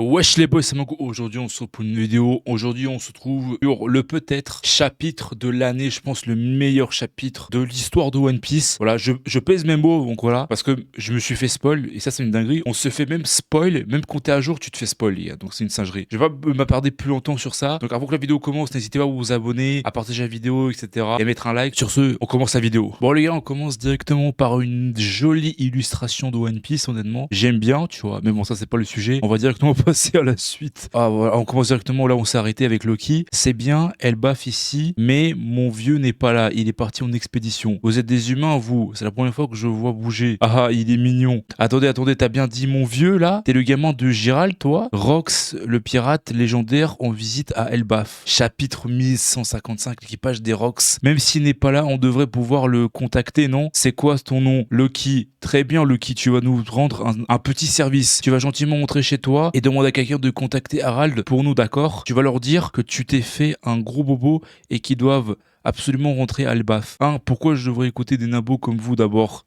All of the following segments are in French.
Wesh les boys, c'est Mango. Aujourd'hui on se retrouve pour une vidéo. Aujourd'hui on se trouve sur le peut-être chapitre de l'année. Je pense le meilleur chapitre de l'histoire de One Piece. Voilà, je pèse mes mots, donc voilà. Parce que je me suis fait spoil, et ça c'est une dinguerie. On se fait même spoil, même quand t'es à jour, tu te fais spoil, les gars. Donc c'est une singerie. Je vais pas m'attarder plus longtemps sur ça. Donc avant que la vidéo commence, n'hésitez pas à vous abonner, à partager la vidéo, etc. Et à mettre un like. Sur ce, on commence la vidéo. Bon les gars, on commence directement par une jolie illustration de One Piece, honnêtement. J'aime bien, tu vois. Mais bon, ça c'est pas le sujet. On va directement passer à la suite. Ah voilà, on commence directement là où on s'est arrêté avec Loki. C'est bien, elle baffe ici, mais mon vieux n'est pas là. Il est parti en expédition. Vous êtes des humains, vous. C'est la première fois que je vois bouger. Ah, il est mignon. Attendez, t'as bien dit mon vieux là? T'es le gamin de Giral, toi? Rox, le pirate légendaire, en visite à Elbaf. Chapitre 1155, l'équipage des Rox. Même s'il n'est pas là, on devrait pouvoir le contacter, non? C'est quoi ton nom? Loki. Très bien, Loki, tu vas nous rendre un petit service. Tu vas gentiment rentrer chez toi et demander à quelqu'un de contacter Harald pour nous, d'accord? Tu vas leur dire que tu t'es fait un gros bobo et qu'ils doivent absolument rentrer à Elbaf. Hein, pourquoi je devrais écouter des nabos comme vous d'abord?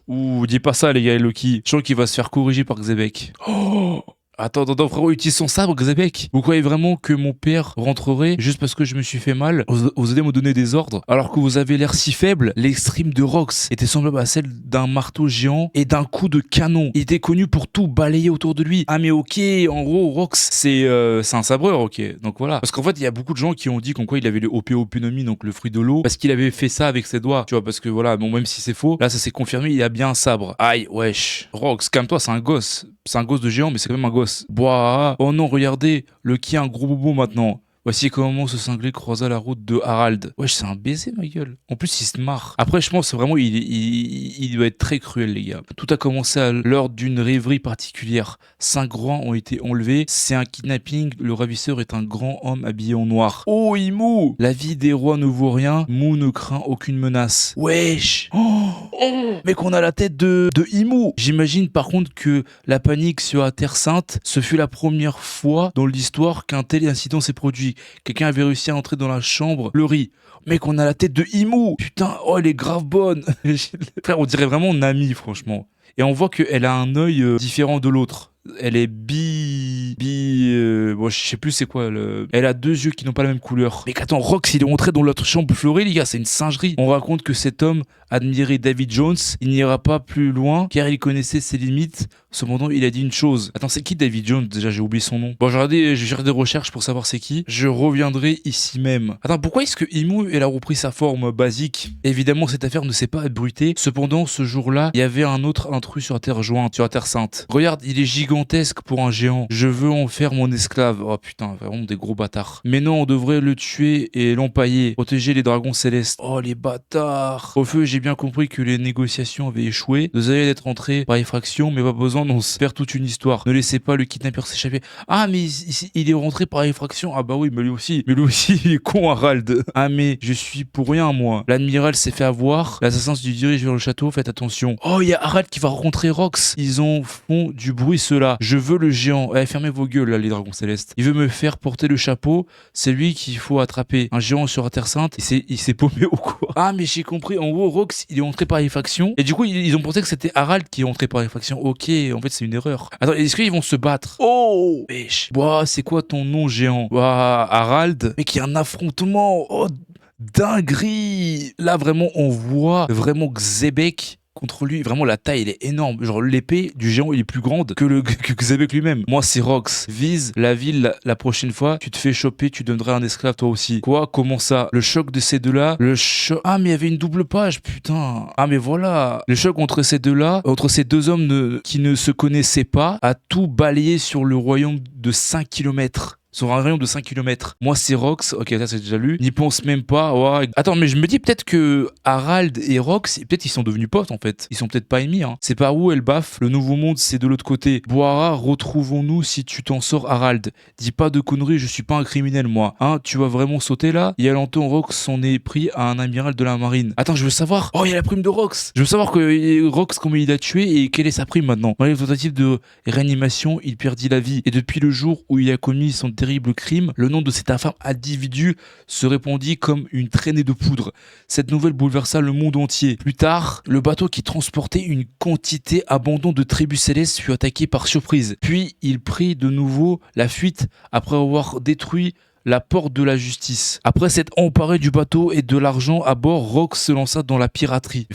Ouh, dis pas ça, les gars, Loki. Je sens qu'il va se faire corriger par Xebec. Oh! Attends, frérot, utilise son sabre, Xebec. Vous croyez vraiment que mon père rentrerait juste parce que je me suis fait mal? Vous allez me donner des ordres alors que vous avez l'air si faible? L'extrême de Rox était semblable à celle d'un marteau géant et d'un coup de canon. Il était connu pour tout balayer autour de lui. Ah mais ok, en gros, Rox, c'est un sabreur, ok. Donc voilà. Parce qu'en fait, il y a beaucoup de gens qui ont dit qu'en quoi il avait le Opeopunomi, donc le fruit de l'eau, parce qu'il avait fait ça avec ses doigts. Tu vois, parce que voilà, bon, même si c'est faux, là ça s'est confirmé, il a bien un sabre. Aïe, wesh. Rox, calme-toi, c'est un gosse. C'est un gosse de géant, mais c'est quand même un gosse. Boah, oh non, regardez, le qui a un gros bobo maintenant. Voici comment ce cinglé croisa la route de Harald. Wesh, c'est un baiser, ma gueule. En plus, il se marre. Après, je pense vraiment, il doit être très cruel, les gars. Tout a commencé à l'heure d'une rêverie particulière. 5 rois ont été enlevés. C'est un kidnapping. Le ravisseur est un grand homme habillé en noir. Oh, Imou! La vie des rois ne vaut rien. Mou ne craint aucune menace. Wesh! Mais qu'on a la tête de Imou! J'imagine par contre que la panique sur la Terre Sainte, ce fut la première fois dans l'histoire qu'un tel incident s'est produit. Quelqu'un avait réussi à entrer dans la chambre, le riz. Mec, on a la tête de Imou. Putain, oh, elle est grave bonne. Frère, on dirait vraiment Nami, franchement. Et on voit qu'elle a un œil différent de l'autre. Elle est bon, je sais plus c'est quoi. Elle a 2 yeux qui n'ont pas la même couleur. Mais attends, Rox, il est rentré dans l'autre chambre fleurie, les gars, c'est une singerie. On raconte que cet homme admirait David Jones. Il n'ira pas plus loin car il connaissait ses limites. Cependant, il a dit une chose. Attends, c'est qui David Jones? Déjà, j'ai oublié son nom. Bon, je vais faire des recherches pour savoir c'est qui. Je reviendrai ici même. Attends, pourquoi est-ce que Imou, elle a repris sa forme basique? Évidemment, cette affaire ne s'est pas abruitée. Cependant, ce jour-là, il y avait un autre intrus sur la Terre jointe, sur la Terre Sainte. Regarde, il est gigantesque pour un géant. Je veux en faire mon esclave. Oh putain, vraiment des gros bâtards. Mais non, on devrait le tuer et l'empailler. Protéger les dragons célestes. Oh, les bâtards. Au feu, j'ai bien compris que les négociations avaient échoué. Vous allez être rentrés par effraction, mais pas besoin d'en faire toute une histoire. Ne laissez pas le kidnappeur s'échapper. Ah, mais il est rentré par effraction. Ah bah oui, mais lui aussi. Mais lui aussi, il est con, Harald. Ah, mais je suis pour rien, moi. L'admiral s'est fait avoir. L'assassin se dirige vers le château. Faites attention. Oh, il y a Harald qui va rencontrer Rox. Ils en font du bruit, ceux-là. Je veux le géant. Eh, fermez vos gueules, là, les dragons célestes. Il veut me faire porter le chapeau. C'est lui qu'il faut attraper. Un géant sur la Terre Sainte. Il s'est paumé ou quoi? Ah, mais j'ai compris. En gros, Rox, il est entré par effraction. Et du coup, ils ont pensé que c'était Harald qui est entré par effraction. Ok, en fait, c'est une erreur. Attends, est-ce qu'ils vont se battre? Oh, wesh. Ouah, c'est quoi ton nom, géant? Ouah, Harald. Mais qu'il y a un affrontement. Oh, dinguerie. Là, vraiment, on voit vraiment Xebec contre lui. Vraiment, la taille, elle est énorme. Genre, l'épée du géant, il est plus grande que Xebec lui-même. Moi, c'est Rox. Vise la ville la prochaine fois. Tu te fais choper, tu donneras un esclave toi aussi. Quoi? Comment ça? Le choc de ces deux-là. Le choc. Ah, mais il y avait une double page, putain. Ah, mais voilà. Le choc entre ces deux-là, entre ces deux hommes qui ne se connaissaient pas, a tout balayé sur le royaume de 5 kilomètres. Sur un rayon de 5 km. Moi, c'est Rox. Ok, ça, c'est déjà lu. N'y pense même pas. Ouais. Attends, mais je me dis peut-être que Harald et Rox, peut-être ils sont devenus potes, en fait. Ils sont peut-être pas ennemis, hein. C'est par où elle baffe. Le nouveau monde, c'est de l'autre côté. Boara, retrouvons-nous si tu t'en sors, Harald. Dis pas de conneries, je suis pas un criminel, moi. Hein, tu vas vraiment sauter, là? Il y a longtemps, Rox s'en est pris à un amiral de la marine. Attends, je veux savoir. Oh, il y a la prime de Rox. Je veux savoir que Rox, comment il a tué et quelle est sa prime maintenant. Dans les tentatives de réanimation, il perdit la vie. Et depuis le jour où il a commis son terrible crime, le nom de cet infâme individu se répandit comme une traînée de poudre. Cette nouvelle bouleversa le monde entier. Plus tard, le bateau qui transportait une quantité abondante de tribus célestes fut attaqué par surprise. Puis il prit de nouveau la fuite après avoir détruit la porte de la justice. Après s'être emparé du bateau et de l'argent à bord, Rox se lança dans la piraterie.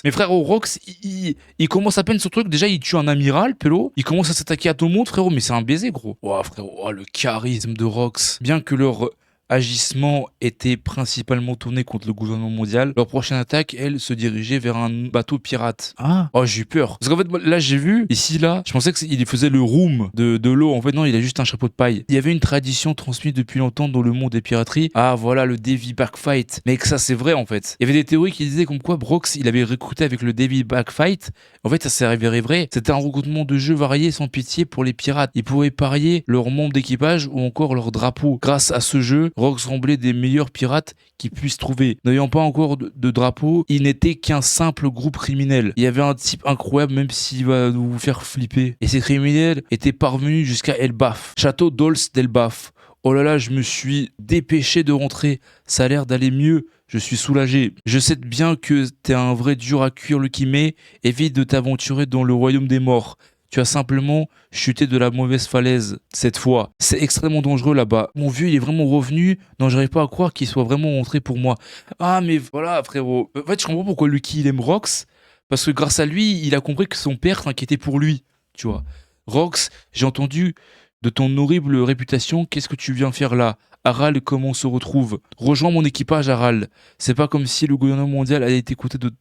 Mais frérot, Rox, il commence à peine son truc. Déjà, il tue un amiral, pélo. Il commence à s'attaquer à tout le monde, frérot. Mais c'est un baiser, gros. Ouah, frérot, oh, le charisme de Rox. Bien que leur agissement était principalement tourné contre le gouvernement mondial, leur prochaine attaque, elle, se dirigeait vers un bateau pirate. Ah, oh, j'ai eu peur. Parce qu'en fait, là, j'ai vu, ici, là, je pensais qu'il faisait le room de l'eau. En fait, non, il a juste un chapeau de paille. Il y avait une tradition transmise depuis longtemps dans le monde des pirateries. Ah, voilà, le Davy Backfight. Mais que ça, c'est vrai, en fait. Il y avait des théories qui disaient comme quoi Brox, il avait recruté avec le Davy Backfight. En fait, ça s'est révélé vrai. C'était un regroupement de jeux variés sans pitié pour les pirates. Ils pouvaient parier leurs membres d'équipage ou encore leur drapeau. Grâce à ce jeu, Rox semblait des meilleurs pirates qu'ils puissent trouver. N'ayant pas encore de drapeau, il n'était qu'un simple groupe criminel. Il y avait un type incroyable, même s'il va vous faire flipper. Et ces criminels étaient parvenus jusqu'à Elbaf, château d'Ols d'Elbaf. Oh là là, je me suis dépêché de rentrer. Ça a l'air d'aller mieux. Je suis soulagé. Je sais bien que t'es un vrai dur à cuire, le Kimé. Évite de t'aventurer dans le royaume des morts. Tu as simplement chuté de la mauvaise falaise cette fois. C'est extrêmement dangereux là-bas. Mon vieux, il est vraiment revenu. Non, j'arrive pas à croire qu'il soit vraiment rentré pour moi. Ah, mais voilà, frérot. En fait, je comprends pourquoi Lucky, il aime Rox. Parce que grâce à lui, il a compris que son père s'inquiétait pour lui. Tu vois. Rox, j'ai entendu de ton horrible réputation. Qu'est-ce que tu viens faire là? Harald, comment on se retrouve? Rejoins mon équipage, Harald. C'est pas comme si le gouvernement mondial allait t'écouter de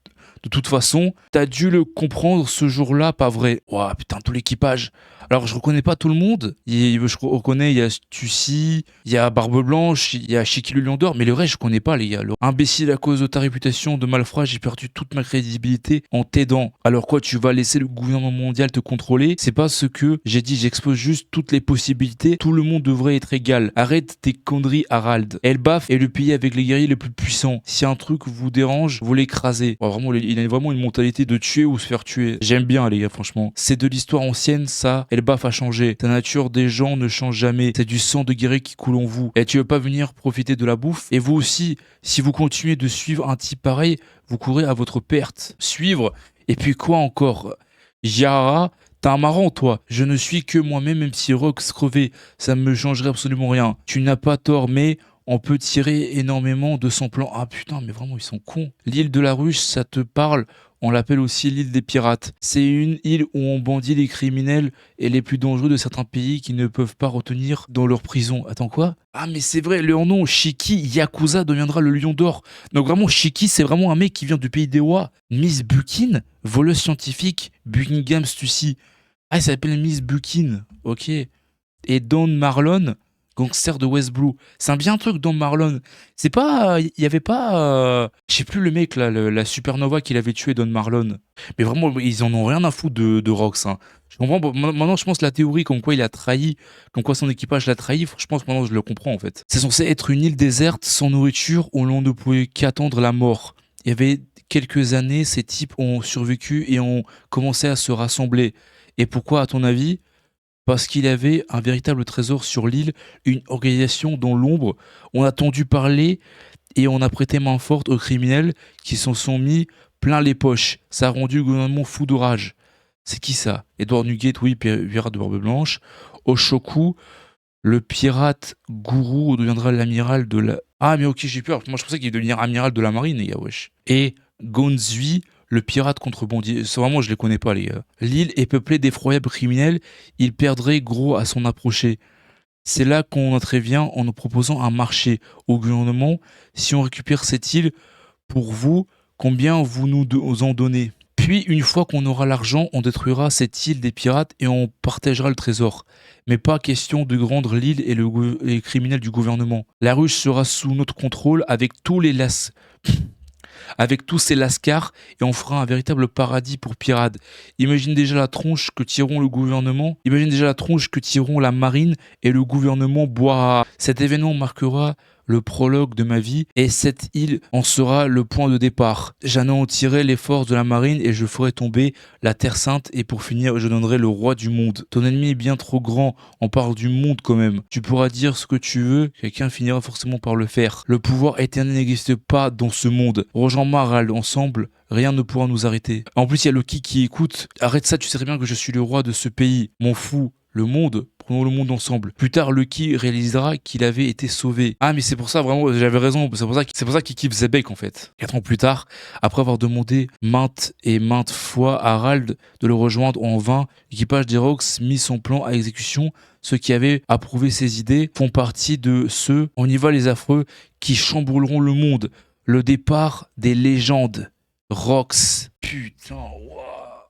toute façon. T'as dû le comprendre ce jour-là, pas vrai? Ouah, putain, tout l'équipage. Alors, je reconnais pas tout le monde. Je reconnais, il y a Stussy, il y a Barbe Blanche, il y a Shiki le Lion d'Or, mais le reste, je connais pas, les gars. Imbécile, à cause de ta réputation de malfrat, j'ai perdu toute ma crédibilité en t'aidant. Alors quoi, tu vas laisser le gouvernement mondial te contrôler? C'est pas ce que j'ai dit, j'expose juste toutes les possibilités. Tout le monde devrait être égal. Arrête tes conneries, Harald. Elbaf est le pays avec les guerriers les plus puissants. Si un truc vous dérange, vous l'écrasez. Oh, vraiment, il a vraiment une mentalité de tuer ou se faire tuer. J'aime bien, les gars, franchement. C'est de l'histoire ancienne, ça. Elbaf a changé. La nature des gens ne change jamais. C'est du sang de guerrier qui coule en vous. Et tu veux pas venir profiter de la bouffe? Et vous aussi, si vous continuez de suivre un type pareil, vous courez à votre perte. Suivre? Et puis quoi encore? Yara, t'es un marrant, toi. Je ne suis que moi-même, même si Rox crevait. Ça ne me changerait absolument rien. Tu n'as pas tort, mais on peut tirer énormément de son plan. Ah putain, mais vraiment, ils sont cons. L'île de la Ruche, ça te parle? On l'appelle aussi l'île des pirates. C'est une île où on bandit les criminels et les plus dangereux de certains pays qui ne peuvent pas retenir dans leur prison. Attends, quoi? Ah, mais c'est vrai, leur nom, Shiki Yakuza, deviendra le Lion d'Or. Donc vraiment, Shiki, c'est vraiment un mec qui vient du pays des Oa. Miss Buckin, voleuse scientifique, Buckingham Stussy. Ah, il s'appelle Miss Buckin, ok. Et Don Marlon, gangster de West Blue. C'est un bien truc, Don Marlon. C'est pas... Il y avait pas... je sais plus le mec, là, la supernova qu'il avait tué, Don Marlon. Mais vraiment, ils en ont rien à foutre de Rox. Hein. Je comprends. Maintenant, je pense la théorie comme quoi il a trahi, comme quoi son équipage l'a trahi, je pense que maintenant je le comprends en fait. C'est censé être une île déserte, sans nourriture, où l'on ne pouvait qu'attendre la mort. Il y avait quelques années, ces types ont survécu et ont commencé à se rassembler. Et pourquoi, à ton avis? Parce qu'il y avait un véritable trésor sur l'île, une organisation dans l'ombre. On a entendu parler et on a prêté main forte aux criminels qui s'en sont mis plein les poches. Ça a rendu le gouvernement fou de rage. C'est qui ça? Edward Nugget, oui, pirate de Barbe Blanche. Oshoku, le pirate gourou deviendra l'amiral de la... Ah mais ok, j'ai peur. Moi je pensais qu'il devenir amiral de la marine, les gars, wesh. Et Gonzui, le pirate contrebandier. Ça, vraiment, je les connais pas, les gars. L'île est peuplée d'effroyables criminels. Ils perdraient gros à s'en approcher. C'est là qu'on intervient en nous proposant un marché au gouvernement. Si on récupère cette île, pour vous, combien vous nous en donnez? Puis, une fois qu'on aura l'argent, on détruira cette île des pirates et on partagera le trésor. Mais pas question de rendre l'île et les criminels du gouvernement. La ruche sera sous notre contrôle avec tous ces lascars et on fera un véritable paradis pour pirates. Imagine déjà la tronche que tireront le gouvernement, imagine déjà la tronche que tireront la marine et le gouvernement boira. Cet événement marquera le prologue de ma vie, et cette île en sera le point de départ. J'anéantirai les forces de la marine et je ferai tomber la Terre Sainte, et pour finir, je donnerai le roi du monde. Ton ennemi est bien trop grand, on parle du monde quand même. Tu pourras dire ce que tu veux, quelqu'un finira forcément par le faire. Le pouvoir éternel n'existe pas dans ce monde. Rejoins-moi, Harald, ensemble, rien ne pourra nous arrêter. En plus, il y a Loki qui écoute. Arrête ça, tu sais très bien que je suis le roi de ce pays. M'en fous. Le monde, prenons le monde ensemble. Plus tard, Loki réalisera qu'il avait été sauvé. Ah, mais c'est pour ça, vraiment, j'avais raison. C'est pour ça qu'il kiffe Zebek, en fait. 4 ans plus tard, après avoir demandé maintes et maintes fois à Harald de le rejoindre en vain, l'équipage d'Erox mit son plan à exécution. Ceux qui avaient approuvé ses idées font partie de ceux, on y va les affreux, qui chambouleront le monde. Le départ des légendes. Rox. Putain, waouh.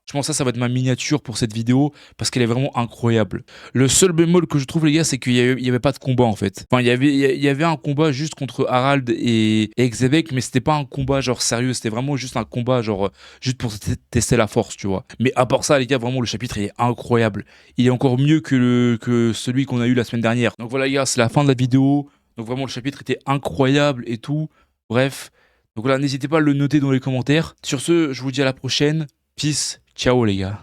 Je pense que ça va être ma miniature pour cette vidéo parce qu'elle est vraiment incroyable. Le seul bémol que je trouve, les gars, c'est qu'il y avait pas de combat en fait. Enfin, il y avait un combat juste contre Harald et Xebec, mais c'était pas un combat genre sérieux. C'était vraiment juste un combat genre juste pour tester la force, tu vois. Mais à part ça, les gars, vraiment le chapitre il est incroyable. Il est encore mieux que celui qu'on a eu la semaine dernière. Donc voilà, les gars, c'est la fin de la vidéo. Donc vraiment le chapitre était incroyable et tout. Bref. Donc voilà, n'hésitez pas à le noter dans les commentaires. Sur ce, je vous dis à la prochaine. Peace. Ciao les gars.